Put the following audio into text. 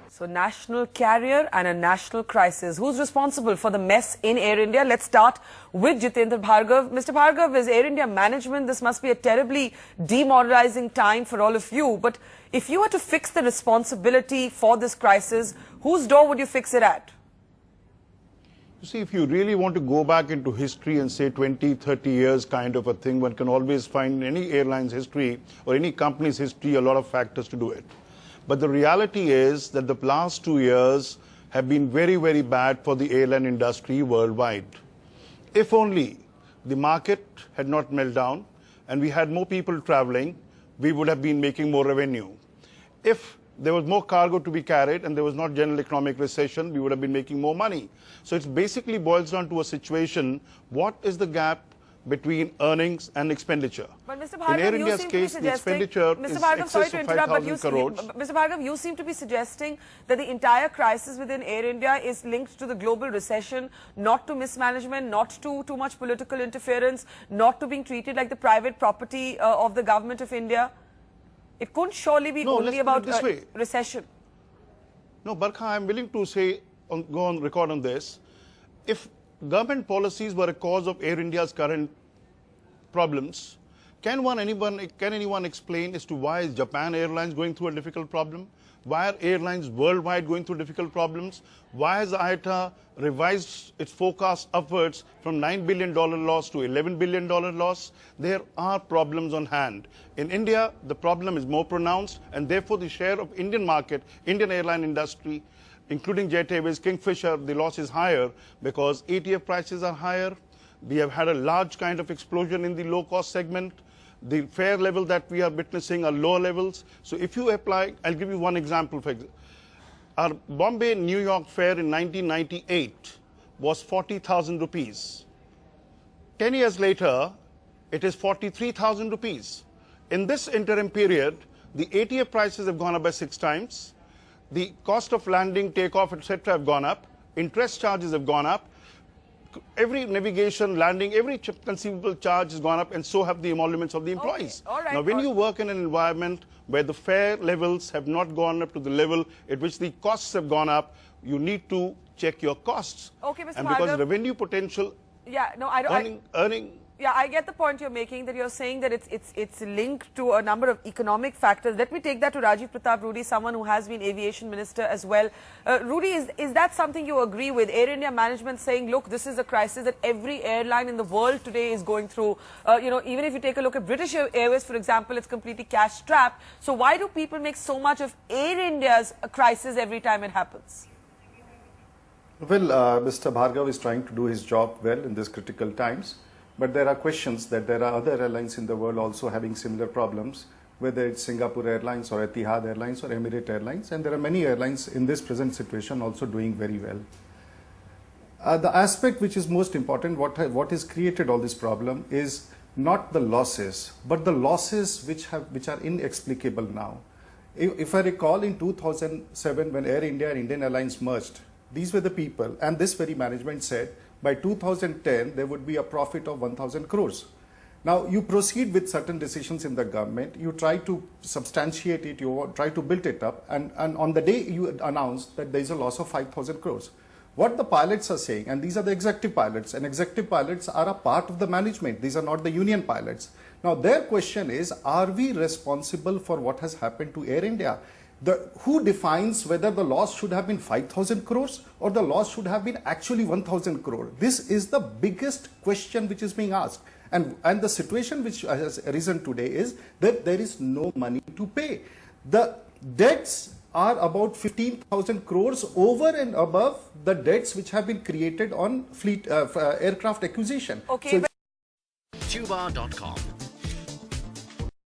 So, national carrier and a national crisis. Who's responsible for the mess in Air India? Let's start with Jitendra Bhargav. Mr. Bhargav, as Air India management, this must be a terribly demoralizing time for all of you. But if you were to fix the responsibility for this crisis, whose door would you fix it at? You see, if you really want to go back into history and say 20, 30 years kind of a thing, one can always find in any airline's history or any company's history a lot of factors to do it. But the reality is that the last 2 years have been very, very bad for the airline industry worldwide. If only the market had not melted down and we had more people traveling, we would have been making more revenue. If there was more cargo to be carried and there was not general economic recession, we would have been making more money. So it basically boils down to a situation, what is the gap between earnings and expenditure? But Mr. Bhargav, in Air India's case, the expenditure is excess of 5,000 crores. Mr. Bhargav, you seem to be suggesting that the entire crisis within Air India is linked to the global recession, not to mismanagement, not to too much political interference, not to being treated like the private property of the government of India. It couldn't surely be only about recession. No, Barkha, I'm willing to say, go on record on this. If government policies were a cause of Air India's current problems, can anyone explain as to why is Japan Airlines going through a difficult problem? Why are airlines worldwide going through difficult problems? Why has IATA revised its forecast upwards from $9 billion loss to $11 billion loss? There are problems on hand. In India, the problem is more pronounced, and therefore the share of Indian market, Indian airline industry, including Jet Airways, Kingfisher, the loss is higher because ATF prices are higher. We have had a large kind of explosion in the low-cost segment. The fare level that we are witnessing are lower levels. So if you apply, I'll give you one example. For example, our Bombay-New York fare in 1998 was 40,000 rupees. 10 years later, it is 43,000 rupees. In this interim period, the ATF prices have gone up by 6 times. The cost of landing, takeoff, etc. have gone up. Interest charges have gone up. Every navigation, landing, every conceivable charge has gone up, and so have the emoluments of the employees. Okay, all right, now, when you work in an environment where the fare levels have not gone up to the level at which the costs have gone up, you need to check your costs. Okay, Mr. And because revenue potential, earning. Yeah, I get the point you're making, that you're saying that it's linked to a number of economic factors. Let me take that to Rajiv Pratap Rudy, someone who has been aviation minister as well. Rudy, is that something you agree with? Air India management saying, look, this is a crisis that every airline in the world today is going through. Even if you take a look at British Airways, for example, it's completely cash-strapped. So why do people make so much of Air India's crisis every time it happens? Well, Mr. Bhargav is trying to do his job well in these critical times. But there are questions that there are other airlines in the world also having similar problems, whether it's Singapore Airlines or Etihad Airlines or Emirates Airlines, and there are many airlines in this present situation also doing very well. The aspect which is most important, what has created all this problem is not the losses, but the losses which are inexplicable now. If I recall, in 2007 when Air India and Indian Airlines merged, these were the people, and this very management said, by 2010, there would be a profit of 1,000 crores. Now, you proceed with certain decisions in the government, you try to substantiate it, you try to build it up, and on the day you announce that there is a loss of 5,000 crores. What the pilots are saying, and these are the executive pilots, and executive pilots are a part of the management, these are not the union pilots. Now, their question is, are we responsible for what has happened to Air India? Who defines whether the loss should have been 5,000 crores or the loss should have been actually 1,000 crore? This is the biggest question which is being asked. And the situation which has arisen today is that there is no money to pay. The debts are about 15,000 crores over and above the debts which have been created on fleet aircraft acquisition. Okay. Tuba.com